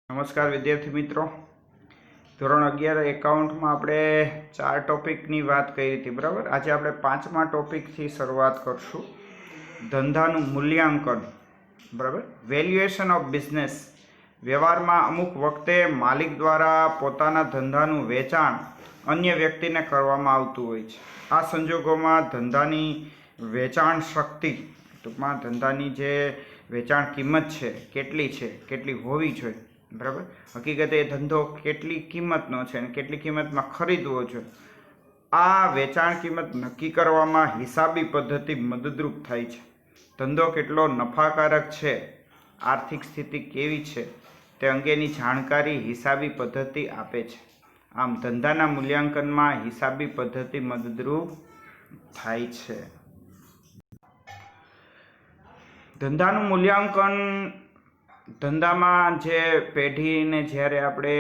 નમસ્કાર વિદ્યાર્થી મિત્રો, ધોરણ 11 એકાઉન્ટમાં આપણે 4 ટોપિકની વાત કરી હતી. બરાબર. આજે આપણે 5મા ટોપિકથી શરૂઆત કરશું. ધંધાનું મૂલ્યાંકન. બરાબર. Valuation of business. વ્યવહારમાં અમુક વખતે માલિક દ્વારા પોતાના ધંધાનું વેચાણ અન્ય વ્યક્તિને કરવામાં આવતું હોય છે. આ સંજોગોમાં ધંધાની વેચાણ શક્તિ, ટૂંકમાં ધંધાની જે વેચાણ કિંમત છે કેટલી હોવી જોઈએ. બરાબર. હકીકતે એ ધંધો કેટલી કિંમતનો છે અને કેટલી કિંમતમાં ખરીદવો જોઈએ. આ વેચાણ કિંમત નક્કી કરવામાં હિસાબી પદ્ધતિ મદદરૂપ થાય છે. ધંધો કેટલો નફાકારક છે, આર્થિક સ્થિતિ કેવી છે તે અંગેની જાણકારી હિસાબી પદ્ધતિ આપે છે. આમ ધંધાના મૂલ્યાંકનમાં હિસાબી પદ્ધતિ મદદરૂપ થાય છે. ધંધાનું મૂલ્યાંકન, ધંધામાં જે પેઢીને જ્યારે આપણે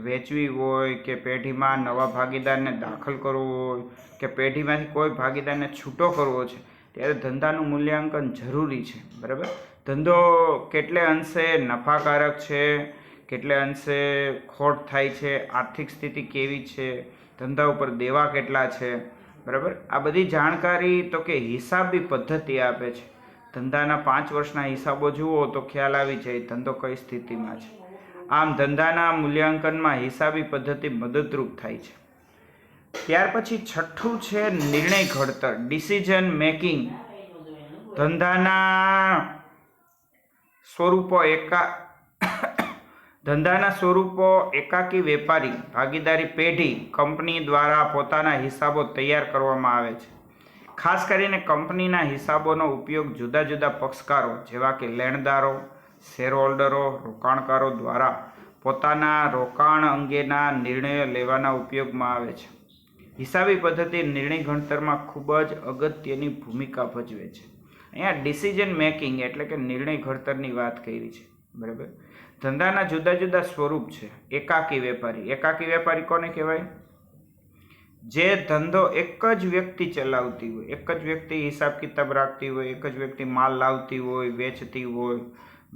વેચવી હોય કે પેઢીમાં નવા ભાગીદારને દાખલ કરવો હોય કે પેઢીમાંથી કોઈ ભાગીદારને છૂટો કરવો છે ત્યારે ધંધાનું મૂલ્યાંકન જરૂરી છે. બરાબર. ધંધો કેટલે અંશે નફાકારક છે, કેટલે અંશે ખોટ થાય છે, આર્થિક સ્થિતિ કેવી છે, ધંધા ઉપર દેવા કેટલા છે. બરાબર. આ બધી જાણકારી તો કે હિસાબી પદ્ધતિ આપે છે. ધંધાના 5 વર્ષના હિસાબો જુઓ તો ખ્યાલ આવી જાય ધંધો કઈ સ્થિતિમાં છે. આમ ધંધાના મૂલ્યાંકનમાં હિસાબી પદ્ધતિ મદદરૂપ થાય છે. ત્યાર પછી છઠ્ઠું છે નિર્ણય ઘડતર, ડિસિઝન મેકિંગ. ધંધાના સ્વરૂપો એકાકી વેપારી, ભાગીદારી પેઢી, કંપની દ્વારા પોતાના હિસાબો તૈયાર કરવામાં આવે છે. ખાસ કરીને કંપનીના હિસાબોનો ઉપયોગ જુદા જુદા પક્ષકારો જેવા કે લેણદારો, શેરહોલ્ડરો, રોકાણકારો દ્વારા પોતાના રોકાણ અંગેના નિર્ણયો લેવાના ઉપયોગમાં આવે છે. હિસાબી પદ્ધતિ નિર્ણય ઘડતરમાં ખૂબ જ અગત્યની ભૂમિકા ભજવે છે. અહીંયા ડિસિઝન મેકિંગ એટલે કે નિર્ણય ઘડતરની વાત કરી છે. બરાબર. ધંધાના જુદા જુદા સ્વરૂપ છે. એકાકી વેપારી. એકાકી વેપારી કોને કહેવાય? જે ધંધો એક જ વ્યક્તિ ચલાવતી હોય, એક જ વ્યક્તિ હિસાબ કિતાબ રાખતી હોય, એક જ વ્યક્તિ માલ લાવતી હોય, વેચતી હોય.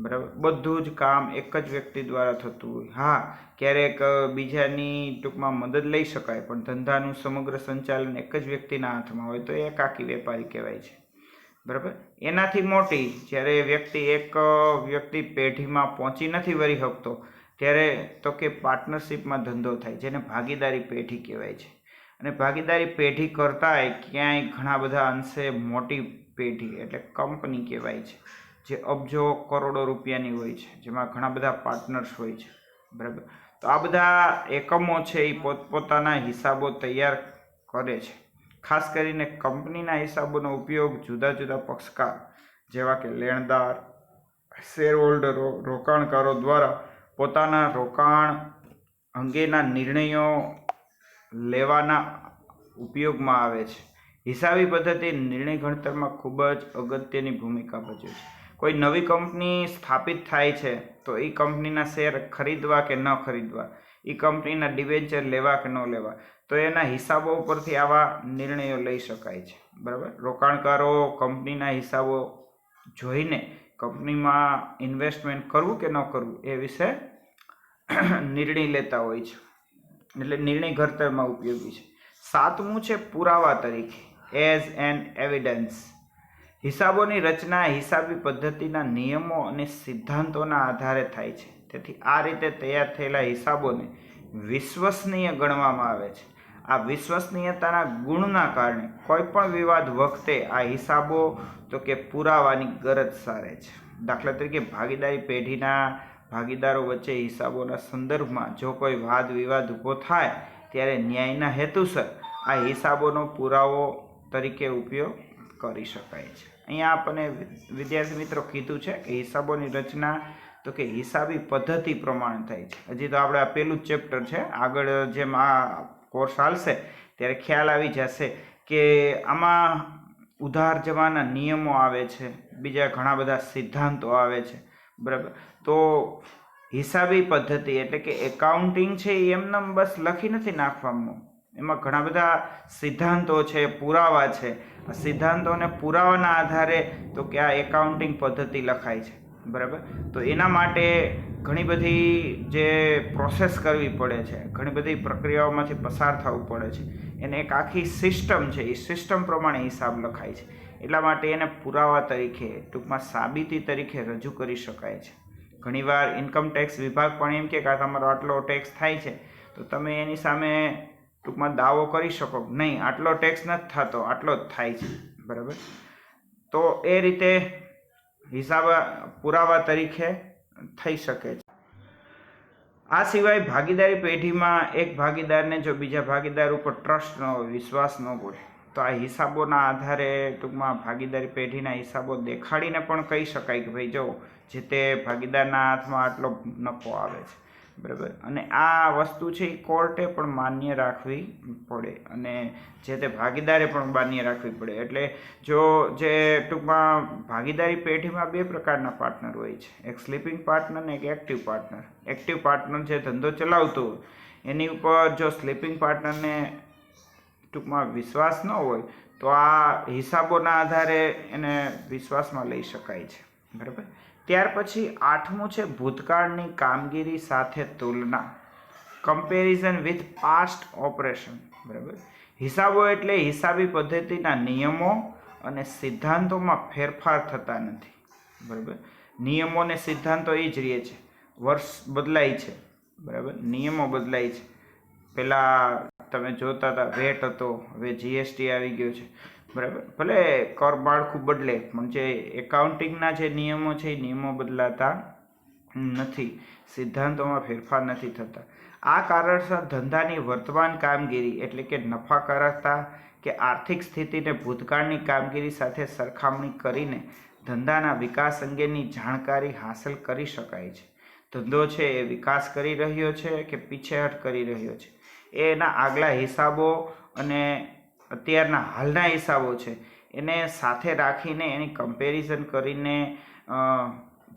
બરાબર. બધું જ કામ એક જ વ્યક્તિ દ્વારા થતું હોય. હા, ક્યારેક બીજાની ટૂંકમાં મદદ લઈ શકાય, પણ ધંધાનું સમગ્ર સંચાલન એક જ વ્યક્તિના હાથમાં હોય તો એ એકાકી વેપારી કહેવાય છે. બરાબર. એનાથી મોટી જ્યારે વ્યક્તિ પેઢીમાં પહોંચી નથી વળી શકતો ત્યારે તો કે પાર્ટનરશિપમાં ધંધો થાય, જેને ભાગીદારી પેઢી કહેવાય છે. અને ભાગીદારી પેઢી કરતાંય ક્યાંય ઘણા બધા અંશે મોટી પેઢી એટલે કંપની કહેવાય છે, જે અબજો કરોડો રૂપિયાની હોય છે, જેમાં ઘણા બધા પાર્ટનર્સ હોય છે. બરાબર. તો આ બધા એકમો છે એ પોતપોતાના હિસાબો તૈયાર કરે છે. ખાસ કરીને કંપનીના હિસાબોનો ઉપયોગ જુદા જુદા પક્ષકાર જેવા કે લેણદાર, શેરહોલ્ડરો, રોકાણકારો દ્વારા પોતાના રોકાણ અંગેના નિર્ણયો લેવાના ઉપયોગમાં આવે છે. હિસાબી પદ્ધતિ નિર્ણય ઘડતરમાં ખૂબ જ અગત્યની ભૂમિકા ભજવે છે. કોઈ નવી કંપની સ્થાપિત થાય છે તો એ કંપનીના શેર ખરીદવા કે ન ખરીદવા, એ કંપનીના ડિબેન્ચર લેવા કે ન લેવા, તો એના હિસાબો ઉપરથી આવા નિર્ણયો લઈ શકાય છે. બરાબર. રોકાણકારો કંપનીના હિસાબો જોઈને કંપનીમાં ઇન્વેસ્ટમેન્ટ કરવું કે ન કરવું એ વિશે નિર્ણય લેતા હોય છે, એટલે નિર્ણય ઘડતરમાં ઉપયોગી છે. 7મું છે પુરાવા તરીકે, એઝ એન એવિડન્સ. હિસાબોની રચના હિસાબી પદ્ધતિના નિયમો અને સિદ્ધાંતોના આધારે થાય છે. તેથી આ રીતે તૈયાર થયેલા હિસાબોને વિશ્વસનીય ગણવામાં આવે છે. આ વિશ્વસનીયતાના ગુણના કારણે કોઈ પણ વિવાદ વખતે આ હિસાબો તો કે પુરાવાની ગરજ સારે છે. દાખલા તરીકે ભાગીદારી પેઢીના ભાગીદારો વચ્ચે હિસાબોના સંદર્ભમાં જો કોઈ વાદ વિવાદ ઊભો થાય ત્યારે ન્યાયના હેતુસર આ હિસાબોનો પુરાવો તરીકે ઉપયોગ કરી શકાય છે. અહીંયા આપણને વિદ્યાર્થી મિત્રો કીધું છે કે હિસાબોની રચના તો કે હિસાબી પદ્ધતિ પ્રમાણે થાય છે. હજી તો આપણે આ પહેલું જ ચેપ્ટર છે, આગળ જેમ આ કોર્સ ચાલશે ત્યારે ખ્યાલ આવી જશે કે આમાં ઉધાર જવાના નિયમો આવે છે, બીજા ઘણા બધા સિદ્ધાંતો આવે છે. બરાબર. તો હિસાબી પદ્ધતિ એટલે કે એકાઉન્ટિંગ છે એ એમને બસ લખી નથી નાખવાનું, એમાં ઘણા બધા સિદ્ધાંતો છે, પુરાવા છે. આ સિદ્ધાંતો અને પુરાવાના આધારે તો કે આ એકાઉન્ટિંગ પદ્ધતિ લખાય છે. બરાબર. તો એના માટે ઘણી બધી જે પ્રોસેસ કરવી પડે છે, ઘણી બધી પ્રક્રિયાઓમાંથી પસાર થવું પડે છે. એને એક આખી સિસ્ટમ છે, એ સિસ્ટમ પ્રમાણે હિસાબ લખાય છે. એટલા માટે એને પુરાવા તરીકે, ટૂંકમાં સાબિતી તરીકે રજૂ કરી શકાય છે. ઘણીવાર ઇન્કમ ટેક્સ વિભાગ પણ એમ કે તમારો આટલો ટેક્સ થાય છે, તો તમે એની સામે ટૂંકમાં દાવો કરી શકો, નહીં આટલો ટેક્સ નથી થતો, આટલો જ થાય છે. બરાબર. તો એ રીતે હિસાબ પુરાવા તરીકે થઈ શકે છે. આ સિવાય ભાગીદારી પેઢીમાં એક ભાગીદારને જો બીજા ભાગીદાર ઉપર ટ્રસ્ટ ન હોય, વિશ્વાસ ન હોય, તો આ હિસાબોના આધારે ટૂંકમાં ભાગીદારી પેઢીના હિસાબો દેખાડીને પણ કહી શકાય કે ભાઈ જો જે તે ભાગીદારના હાથમાં આટલો નફો આવે છે. બરાબર. અને આ વસ્તુ છે એ કોર્ટે પણ માન્ય રાખવી પડે અને જે તે ભાગીદારે પણ માન્ય રાખવી પડે. એટલે જો જે ટૂંકમાં ભાગીદારી પેઢીમાં બે પ્રકારના પાર્ટનર હોય છે, એક સ્લીપિંગ પાર્ટનર ને એક એક્ટિવ પાર્ટનર. એક્ટિવ પાર્ટનર જે ધંધો ચલાવતો હોય એની ઉપર જો સ્લીપિંગ પાર્ટનરને ટૂંકમાં વિશ્વાસ ન હોય તો આ હિસાબોના આધારે એને વિશ્વાસમાં લઈ શકાય છે. બરાબર. ત્યાર પછી 8મું છે ભૂતકાળની કામગીરી સાથે તુલના, કમ્પેરિઝન વિથ પાસ્ટ ઓપરેશન. બરાબર. હિસાબો એટલે હિસાબી પદ્ધતિના નિયમો અને સિદ્ધાંતોમાં ફેરફાર થતા નથી. બરાબર. નિયમો અને સિદ્ધાંતો એ જ રહે છે, વર્ષ બદલાય છે. બરાબર. નિયમો બદલાય છે. પહેલાં તમે જોતા હતા વેટ હતો, હવે જીએસટી આવી ગયો છે. બરાબર. ભલે કર માળખું બદલે પણ જે એકાઉન્ટિંગના જે નિયમો છે એ નિયમો બદલાતા નથી, સિદ્ધાંતોમાં ફેરફાર નથી થતા. આ કારણસર ધંધાની વર્તમાન કામગીરી એટલે કે નફાકારકતા કે આર્થિક સ્થિતિને ભૂતકાળની કામગીરી સાથે સરખામણી કરીને ધંધાના વિકાસ અંગેની જાણકારી હાંસલ કરી શકાય છે. ધંધો છે એ વિકાસ કરી રહ્યો છે કે પીછેહટ કરી રહ્યો છે, એના આગલા હિસાબો અને અત્યારના હાલના હિસાબો છે એને સાથે રાખીને એની કમ્પેરિઝન કરીને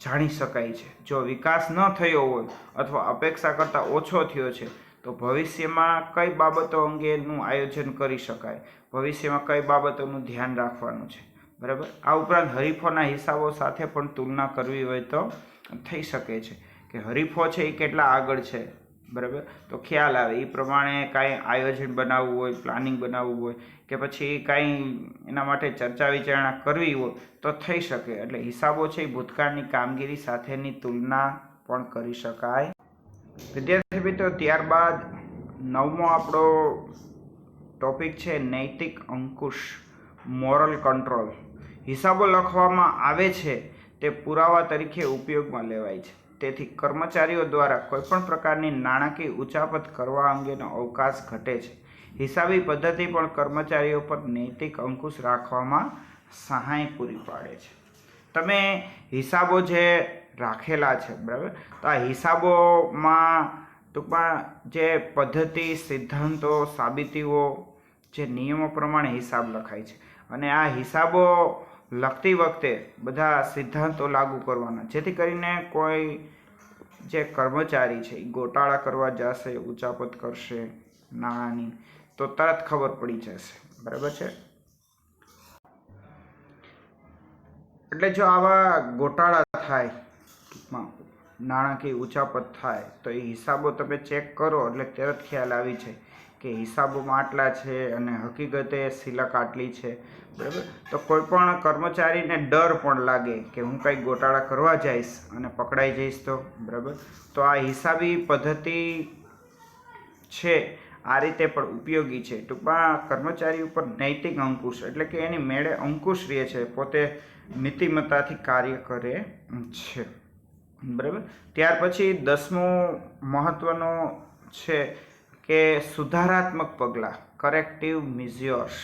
જાણી શકાય છે. જો વિકાસ ન થયો હોય અથવા અપેક્ષા કરતાં ઓછો થયો છે તો ભવિષ્યમાં કઈ બાબતો અંગેનું આયોજન કરી શકાય, ભવિષ્યમાં કઈ બાબતોનું ધ્યાન રાખવાનું છે. બરાબર. આ ઉપરાંત હરીફોના હિસાબો સાથે પણ તુલના કરવી હોય તો થઈ શકે છે કે હરીફો છે એ કેટલા આગળ છે. બરાબર. તો ખ્યાલ આવે એ પ્રમાણે કાંઈ આયોજન બનાવવું હોય, પ્લાનિંગ બનાવવું હોય કે પછી કાંઈ એના માટે ચર્ચા વિચારણા કરવી હોય તો થઈ શકે. એટલે હિસાબો છે એ ભૂતકાળની કામગીરી સાથેની તુલના પણ કરી શકાય. વિદ્યાર્થી મિત્રો, ત્યારબાદ 9મો આપણો ટોપિક છે નૈતિક અંકુશ, મોરલ કંટ્રોલ. હિસાબો લખવામાં આવે છે તે પુરાવા તરીકે ઉપયોગમાં લેવાય છે. તેથી કર્મચારીઓ દ્વારા કોઈપણ પ્રકારની નાણાકીય ઉચાપત કરવા અંગેનો અવકાશ ઘટે છે. હિસાબી પદ્ધતિ પણ કર્મચારીઓ પર નૈતિક અંકુશ રાખવામાં સહાય પૂરી પાડે છે. તમે હિસાબો જે રાખેલા છે, બરાબર, તો આ હિસાબોમાં ટૂંકમાં જે પદ્ધતિ, સિદ્ધાંતો, સાબિતીઓ, જે નિયમો પ્રમાણે હિસાબ લખાય છે અને આ હિસાબો લખતી વખતે બધા સિદ્ધાંતો લાગુ કરવાના, જેથી કરીને કોઈ જે કર્મચારી છે એ ગોટાળા કરવા જશે, ઉચાપત કરશે નાણાંની, તો તરત ખબર પડી જશે. બરાબર છે. એટલે જો આવા ગોટાળા થાય, નાણાકીય ઉચાપત થાય, તો એ હિસાબો તમે ચેક કરો એટલે તરત ખ્યાલ આવી છે કે હિસાબોમાં આટલા છે અને હકીકતે સિલક આટલી છે. બરાબર. તો કોઈ પણ કર્મચારીને ડર પણ લાગે કે હું કંઈક ગોટાળા કરવા જઈશ અને પકડાઈ જઈશ તો. બરાબર. તો આ હિસાબી પદ્ધતિ છે આ રીતે પણ ઉપયોગી છે. ટૂંકમાં કર્મચારી ઉપર નૈતિક અંકુશ એટલે કે એની મેળે અંકુશ રહે છે, પોતે નીતિમત્તાથી કાર્ય કરે છે. બરાબર. ત્યાર પછી 10મું મહત્વનું છે કે સુધારાત્મક પગલાં, કરેક્ટિવ મેઝર્સ.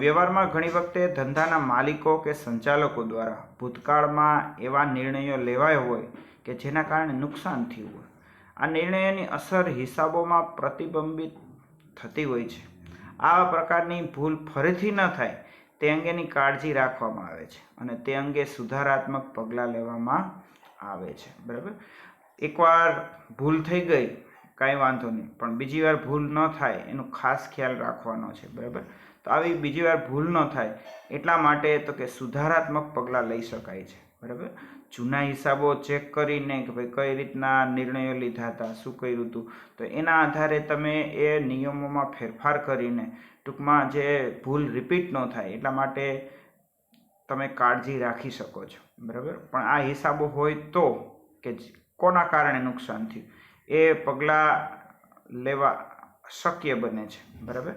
વ્યવહારમાં ઘણી વખતે ધંધાના માલિકો કે સંચાલકો દ્વારા ભૂતકાળમાં એવા નિર્ણયો લેવાયા હોય કે જેના કારણે નુકસાન થયું હોય. આ નિર્ણયોની અસર હિસાબોમાં પ્રતિબિંબિત થતી હોય છે. આવા પ્રકારની ભૂલ ફરીથી ન થાય તે અંગેની કાળજી રાખવામાં આવે છે અને તે અંગે સુધારાત્મક પગલાં લેવામાં આવે છે. બરાબર. એકવાર ભૂલ થઈ ગઈ કાંઈ વાંધો નહીં, પણ બીજી વાર ભૂલ ન થાય એનો ખાસ ખ્યાલ રાખવાનો છે. બરાબર. તો આવી બીજી વાર ભૂલ ન થાય એટલા માટે તો કે સુધારાત્મક પગલાં લઈ શકાય છે. બરાબર. જૂના હિસાબો ચેક કરીને કે ભાઈ કઈ રીતના નિર્ણયો લીધા હતા, શું કર્યું હતું, તો એના આધારે તમે એ નિયમોમાં ફેરફાર કરીને ટૂંકમાં જે ભૂલ રિપીટ ન થાય એટલા માટે તમે કાળજી રાખી શકો છો. બરાબર. પણ આ હિસાબો હોય તો કે કોના કારણે નુકસાન થયું એ પગલાં લેવા શક્ય બને છે. બરાબર.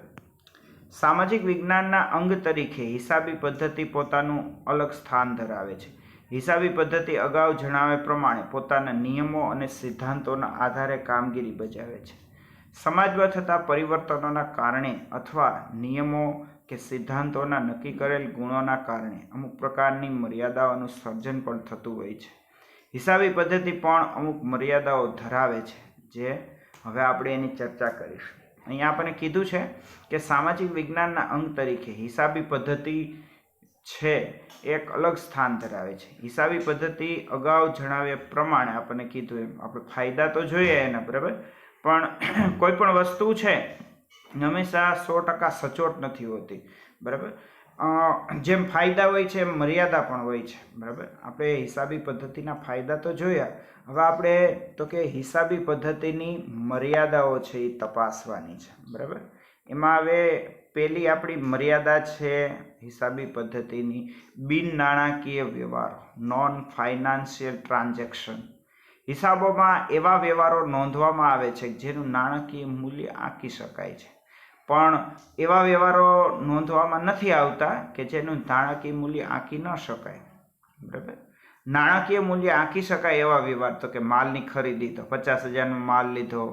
સામાજિક વિજ્ઞાનના અંગ તરીકે હિસાબી પદ્ધતિ પોતાનું અલગ સ્થાન ધરાવે છે. હિસાબી પદ્ધતિ અગાઉ જણાવ્યા પ્રમાણે પોતાના નિયમો અને સિદ્ધાંતોના આધારે કામગીરી બજાવે છે. સમાજમાં થતા પરિવર્તનોના કારણે અથવા નિયમો કે સિદ્ધાંતોના નક્કી કરેલ ગુણોના કારણે અમુક પ્રકારની મર્યાદાઓનું સર્જન પણ થતું હોય છે. હિસાબી પદ્ધતિ પણ અમુક મર્યાદાઓ ધરાવે છે, જે હવે આપણે એની ચર્ચા કરીશું. અહીંયા આપણે કીધું છે કે સામાજિક વિજ્ઞાનના અંગ તરીકે હિસાબી પદ્ધતિ છે એક અલગ સ્થાન ધરાવે છે. હિસાબી પદ્ધતિ અગાઉ જણાવ્યા પ્રમાણે આપણને કીધું એમ આપણે ફાયદા તો જોઈએ એના, બરાબર, પણ કોઈ પણ વસ્તુ છે હંમેશા 100% સચોટ નથી હોતી. બરાબર. જેમ ફાયદા હોય છે એમ મર્યાદા પણ હોય છે. બરાબર. આપણે હિસાબી પદ્ધતિના ફાયદા તો જોયા, હવે આપણે તો કે હિસાબી પદ્ધતિની મર્યાદાઓ છે એ તપાસવાની છે. બરાબર. એમાં હવે પહેલી આપણી મર્યાદા છે હિસાબી પદ્ધતિની બિન નાણાકીય વ્યવહારો, નોન ફાઇનાન્શિયલ ટ્રાન્ઝેક્શન. હિસાબોમાં એવા વ્યવહારો નોંધવામાં આવે છે જેનું નાણાકીય મૂલ્ય આંકી શકાય છે, પણ એવા વ્યવહારો નોંધવામાં નથી આવતા કે જેનું નાણાકીય મૂલ્ય આંકી ન શકાય. બરાબર. નાણાકીય મૂલ્ય આંકી શકાય એવા વ્યવહાર તો કે માલની ખરીદી, તો 50,000નો માલ લીધો,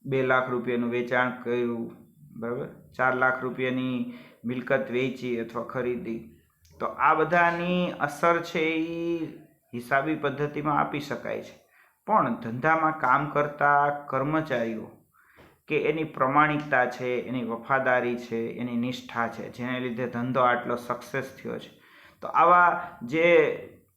2 લાખ રૂપિયાનું વેચાણ કર્યું, બરાબર, 4 લાખ રૂપિયાની મિલકત વેચી અથવા ખરીદી, તો આ બધાની અસર છે એ હિસાબી પદ્ધતિમાં આપી શકાય છે. પણ ધંધામાં કામ કરતા કર્મચારીઓ કે એની પ્રમાણિકતા છે, એની વફાદારી છે, એની નિષ્ઠા છે, જેને લીધે ધંધો આટલો સક્સેસ થયો છે, તો આવા જે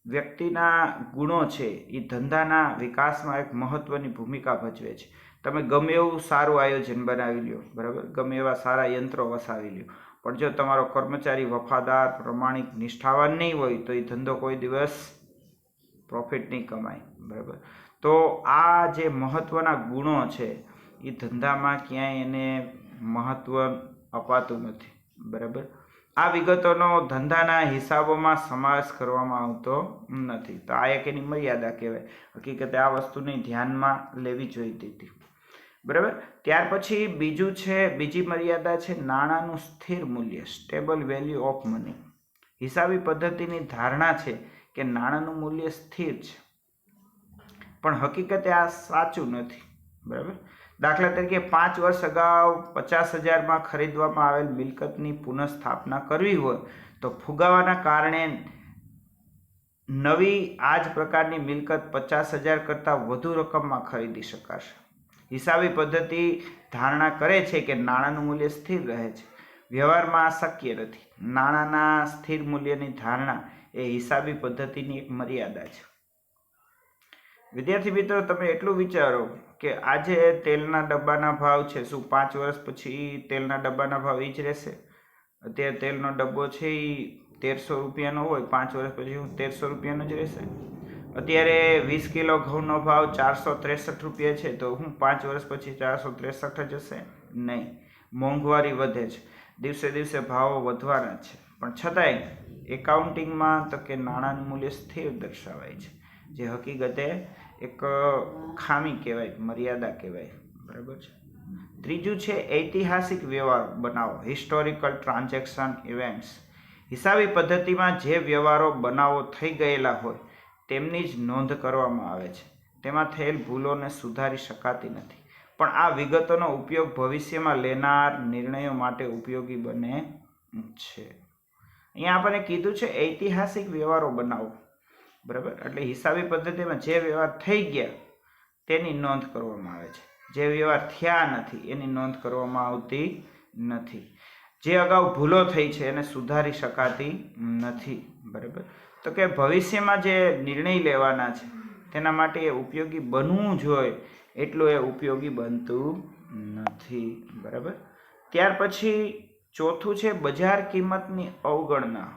વ્યક્તિના ગુણો છે એ ધંધાના વિકાસમાં એક મહત્વની ભૂમિકા ભજવે છે. તમે ગમે એવું સારું આયોજન બનાવી લ્યો, બરાબર, ગમે એવા સારા યંત્રો વસાવી લ્યો, પણ જો તમારો કર્મચારી વફાદાર, પ્રમાણિક, નિષ્ઠાવાન નહીં હોય તો એ ધંધો કોઈ દિવસ પ્રોફિટ નહીં કમાય. બરાબર. તો આ જે મહત્વના ગુણો છે એ ધંધામાં ક્યાંય એને મહત્વ અપાતું નથી. બરાબર. આ વિગતોનો ધંધાના હિસાબોમાં સમાવેશ કરવામાં આવતો નથી, તો આ એક એની મર્યાદા કહેવાય. હકીકતે આ વસ્તુને ધ્યાનમાં લેવી જોઈતી હતી. બરાબર. ત્યાર પછી બીજી મર્યાદા છે નાણાંનું સ્થિર મૂલ્ય, સ્ટેબલ વેલ્યુ ઓફ મની. હિસાબી પદ્ધતિની ધારણા છે કે નાણાંનું મૂલ્ય સ્થિર છે, પણ હકીકતે આ સાચું નથી. બરાબર. દાખલા તરીકે 5 વર્ષ અગાઉ 50,000માં ખરીદવામાં આવેલ મિલકતની પુનઃસ્થાપના કરવી હોય તો ફુગાવાના કારણે નવી આ જ પ્રકારની મિલકત 50,000 કરતાં વધુ રકમમાં ખરીદી શકાશે. હિસાબી પદ્ધતિ ધારણા કરે છે કે નાણાંનું મૂલ્ય સ્થિર રહે છે. વ્યવહારમાં આ શક્ય નથી. નાણાંના સ્થિર મૂલ્યની ધારણા એ હિસાબી પદ્ધતિની એક મર્યાદા છે. વિદ્યાર્થી મિત્રો, તમે એટલું વિચારો કે આજે તેલના ડબ્બાના ભાવ છે, શું 5 વર્ષ પછી તેલના ડબ્બાના ભાવ એ જ રહેશે? અત્યારે તેલનો ડબ્બો છે એ 1300 રૂપિયાનો હોય, 5 વર્ષ પછી 1300 રૂપિયાનો જ રહેશે? અત્યારે 20 કિલો ઘઉંનો ભાવ 463 રૂપિયા છે, તો 5 વર્ષ પછી 463 જ હશે? નહીં. મોંઘવારી વધે છે, દિવસે દિવસે ભાવો વધવાના છે, પણ છતાંય એકાઉન્ટિંગમાં તો કે નાણાંનું મૂલ્ય સ્થિર દર્શાવાય છે, જે હકીકતે એક ખામી કહેવાય, મર્યાદા કહેવાય. બરાબર છે. ત્રીજું છે ઐતિહાસિક વ્યવહાર બનાવો, હિસ્ટોરિકલ ટ્રાન્ઝેક્શન ઇવેન્ટ્સ. હિસાબી પદ્ધતિમાં જે વ્યવહારો બનાવો થઈ ગયેલા હોય તેમની જ નોંધ કરવામાં આવે છે. તેમાં થયેલ ભૂલોને સુધારી શકાતી નથી, પણ આ વિગતોનો ઉપયોગ ભવિષ્યમાં લેનાર નિર્ણયો માટે ઉપયોગી બને છે. અહીંયા આપણને કીધું છે ઐતિહાસિક વ્યવહારો બનાવો. બરાબર. એટલે હિસાબી પદ્ધતિમાં જે વ્યવહાર થઈ ગયા તેની નોંધ કરવામાં આવે છે, જે વ્યવહાર થયા નથી એની નોંધ કરવામાં આવતી નથી. જે અગાઉ ભૂલો થઈ છે એને સુધારી શકાતી નથી. બરાબર. તો કે ભવિષ્યમાં જે નિર્ણય લેવાના છે તેના માટે એ ઉપયોગી બનવું જોઈએ એટલું એ ઉપયોગી બનતું નથી. બરાબર. ત્યાર પછી ચોથું છે બજાર કિંમતની અવગણના.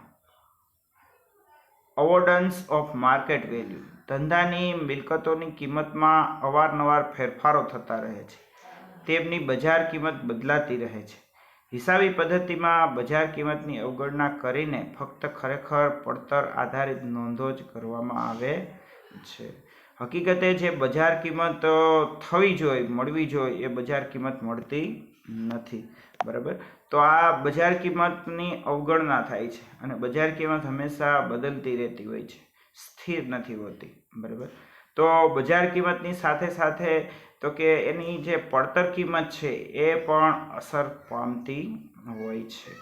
અવોર્ડન્સ ઓફ માર્કેટ વેલ્યુ, ધંધાની મિલકતોની કિંમતમાં અવારનવાર ફેરફારો થતા રહે છે, તેમની બજાર કિંમત બદલાતી રહે છે. હિસાબી પદ્ધતિમાં બજાર કિંમતની અવગણના કરીને ફક્ત ખરેખર પડતર આધારિત નોંધો જ કરવામાં આવે છે. હકીકતે જે બજાર કિંમત થવી જોઈએ, મળવી જોઈએ, એ બજાર કિંમત મળતી નથી. બરાબર. તો આ બજાર કિંમતની અવગણના થાય છે અને બજાર કિંમત હંમેશા બદલતી રહેતી હોય છે, સ્થિર નથી હોતી. બરાબર. તો બજાર કિંમતની સાથે સાથે તો કે એની જે પડતર કિંમત છે એ પણ અસર પામતી હોય છે.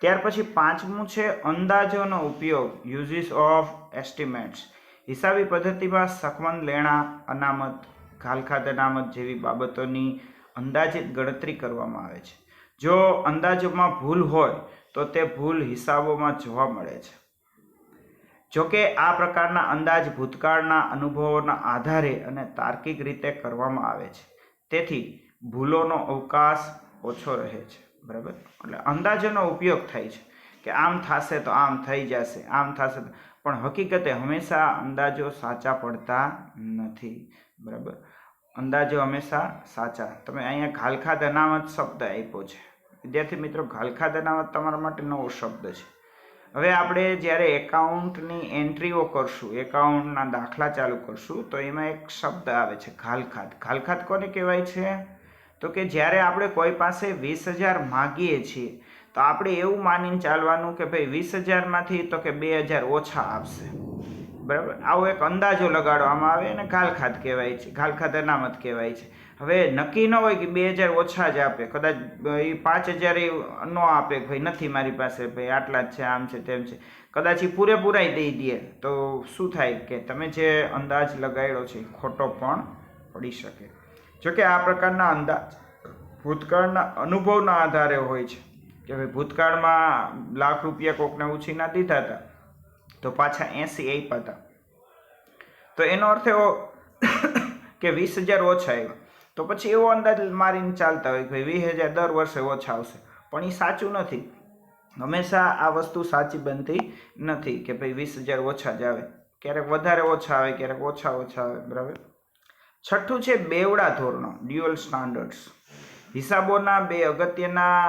ત્યાર પછી પાંચમું છે અંદાજોનો ઉપયોગ, યુઝિસ ઓફ એસ્ટિમેટ્સ. હિસાબી પદ્ધતિમાં સખમંદ લેણા, અનામત, ઘાલખાત અનામત જેવી બાબતોની અંદાજિત ગણતરી કરવામાં આવે છે. જો અંદાજોમાં ભૂલ હોય તો તે ભૂલ હિસાબોમાં જોવા મળે છે. જોકે આ પ્રકારના અંદાજ ભૂતકાળના અનુભવોના આધારે અને તાર્કિક રીતે કરવામાં આવે છે, તેથી ભૂલોનો અવકાશ ઓછો રહે છે. બરાબર. એટલે અંદાજોનો ઉપયોગ થાય છે કે આમ થશે તો આમ થઈ જશે, આમ થશે, પણ હકીકતે હંમેશા અંદાજો સાચા પડતા નથી. બરાબર. અંદાજો હંમેશા સાચા. તમે અહીંયા ઘાલખાત અનામત શબ્દ આપ્યો છે. વિદ્યાર્થી મિત્રો, ઘાલખાત અનામત તમારા માટે નવો શબ્દ છે. હવે આપણે જ્યારે એકાઉન્ટની એન્ટ્રીઓ કરશું, એકાઉન્ટના દાખલા ચાલુ કરશું, તો એમાં એક શબ્દ આવે છે ઘાલખાત. ઘાલખાત કોને કહેવાય છે? તો કે જ્યારે આપણે કોઈ પાસે 20,000 માગીએ છીએ તો આપણે એવું માનીને ચાલવાનું કે ભાઈ 20,000માંથી તો કે 2,000 ઓછા આપશે. બરાબર. આવો એક અંદાજો લગાડવામાં આવે અને ઘાલખાત કહેવાય છે, ઘાલખાત અનામત કહેવાય છે. હવે નક્કી ન હોય કે 2,000 ઓછા જ આપે, કદાચ એ 5,000 ન આપે, ભાઈ નથી મારી પાસે, ભાઈ આટલા જ છે, આમ છે, તેમ છે, કદાચ એ પૂરેપૂરાઈ દઈ દે, તો શું થાય કે તમે જે અંદાજ લગાડ્યો છે ખોટો પણ પડી શકે. જોકે આ પ્રકારના અંદાજ ભૂતકાળના અનુભવના આધારે હોય છે કે ભાઈ ભૂતકાળમાં લાખ રૂપિયા કોકને ઉછીના દીધા હતા તો પાછા 80 આપ્યા હતા, તો એનો અર્થ એવો કે 20,000 ઓછા આવ્યા, તો પછી એવો અંદાજ મારીને ચાલતા હોય કે ભાઈ 20,000 દર વર્ષે ઓછા આવશે, પણ એ સાચું નથી. હંમેશા આ વસ્તુ સાચી બનતી નથી કે ભાઈ 20,000 ઓછા જ આવે, ક્યારેક વધારે ઓછા આવે, ક્યારેક ઓછા આવે. બરાબર. છઠ્ઠું છે બેવડા ધોરણો, ડ્યુઅલ સ્ટાન્ડર્ડ્સ. હિસાબોના બે અગત્યના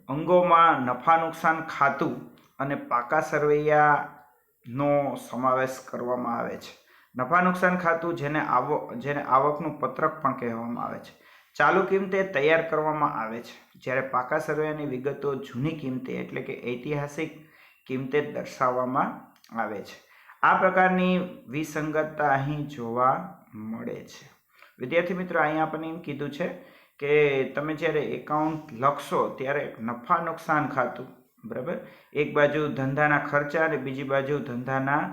અંગોમાં નફા નુકસાન ખાતું અને પાકા સરવૈયાનો સમાવેશ કરવામાં આવે છે. નફા નુકસાન ખાતું જેને આવકનું પત્રક પણ કહેવામાં આવે છે, ચાલુ કિંમતે તૈયાર કરવામાં આવે છે, જ્યારે પાકા સરવૈયાની વિગતો જૂની કિંમતે એટલે કે ઐતિહાસિક કિંમતે દર્શાવવામાં આવે છે. આ પ્રકારની વિસંગતતા અહીં જોવા મળે છે. વિદ્યાર્થી મિત્રો, અહીં આપણને એમ કીધું છે કે તમે જ્યારે એકાઉન્ટ લખશો ત્યારે નફા નુકસાન ખાતું, બરાબર, એક બાજુ ધંધાના ખર્ચા અને બીજી બાજુ ધંધાના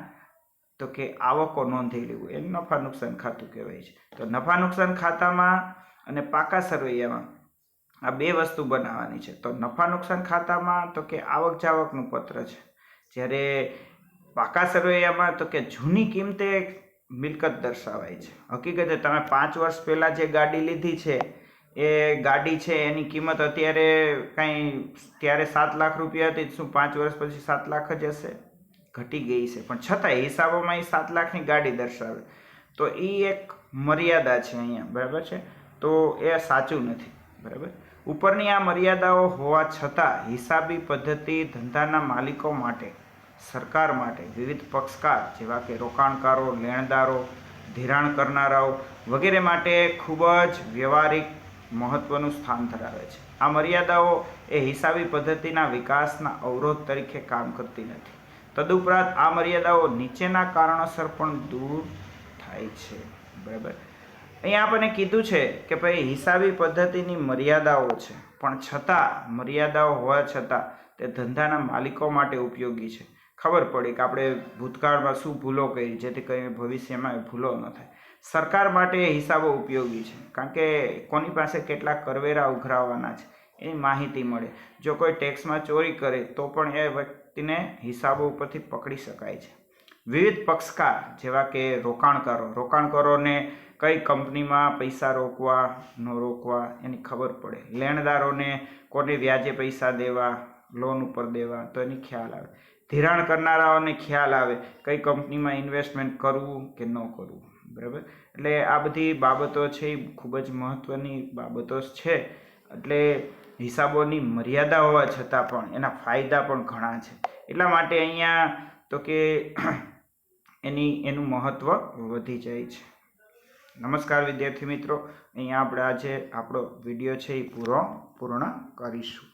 તો કે આવકો નોંધેલી હોય, એ નફા નુકસાન ખાતું કહેવાય છે. તો નફા નુકસાન ખાતામાં અને પાકા સરવૈયામાં આ બે વસ્તુ બનાવવાની છે. તો નફા નુકસાન ખાતામાં તો કે આવક જાવકનું પત્ર છે, જ્યારે પાકા સરવૈયામાં તો કે જૂની કિંમતે મિલકત દર્શાવાય છે. હકીકતે તમે 5 વર્ષ પહેલાં જે ગાડી લીધી છે એ ગાડી છે એની કિંમત અત્યારે કાંઈ ત્યારે 7 લાખ રૂપિયા હતી, શું 5 વર્ષ પછી 7 લાખ જ હશે? ઘટી ગઈ છે, પણ છતાંય હિસાબોમાં એ 7 લાખની ગાડી દર્શાવે, તો એ એક મર્યાદા છે અહીંયા. બરાબર છે. તો એ સાચું નથી. બરાબર. ઉપરની આ મર્યાદાઓ હોવા છતાં હિસાબી પદ્ધતિ ધંધાના માલિકો માટે, સરકાર માટે, વિવિધ પક્ષકાર જેવા કે રોકાણકારો, લેણદારો, ધિરાણ કરનારાઓ વગેરે માટે ખૂબ જ વ્યવહારિક મહત્વનું સ્થાન ધરાવે છે. આ મર્યાદાઓ એ હિસાબી પદ્ધતિના વિકાસના અવરોધ તરીકે કામ કરતી નથી. તદુપરાંત આ મર્યાદાઓ નીચેના કારણોસર પણ દૂર થાય છે. બરાબર. અહીંયા આપણને કીધું છે કે ભાઈ હિસાબી પદ્ધતિની મર્યાદાઓ છે, પણ છતાં મર્યાદાઓ હોવા છતાં તે ધંધાના માલિકો માટે ઉપયોગી છે. ખબર પડી કે આપણે ભૂતકાળમાં શું ભૂલો કરી જેથી કરીને ભવિષ્યમાં ભૂલો ન થાય. સરકાર માટે હિસાબો ઉપયોગી છે, કારણ કે કોની પાસે કેટલા કરવેરા ઉઘરાવવાના છે એની માહિતી મળે. જો કોઈ ટેક્સમાં ચોરી કરે તો પણ એ વ્યક્તિને હિસાબો ઉપરથી પકડી શકાય છે. વિવિધ પક્ષકાર જેવા કે રોકાણકારોને કઈ કંપનીમાં પૈસા રોકવા ન રોકવા એની ખબર પડે. લેણદારોને કોને વ્યાજે પૈસા દેવા, લોન ઉપર દેવા, તો એની ખ્યાલ આવે. ધિરાણ કરનારાઓને ખ્યાલ આવે કઈ કંપનીમાં ઇન્વેસ્ટમેન્ટ કરવું કે ન કરવું, બરાબર. એટલે આ બધી બાબતો છે એ ખૂબ જ મહત્ત્વની બાબતો છે. એટલે હિસાબોની મર્યાદા હોવા છતાં પણ એના ફાયદા પણ ઘણા છે. એટલા માટે અહીંયા તો કે એનું મહત્ત્વ વધી જાય છે. નમસ્કાર વિદ્યાર્થી મિત્રો, અહીંયા આપણે આજે આપણો વિડીયો છે એ પૂર્ણ કરીશું.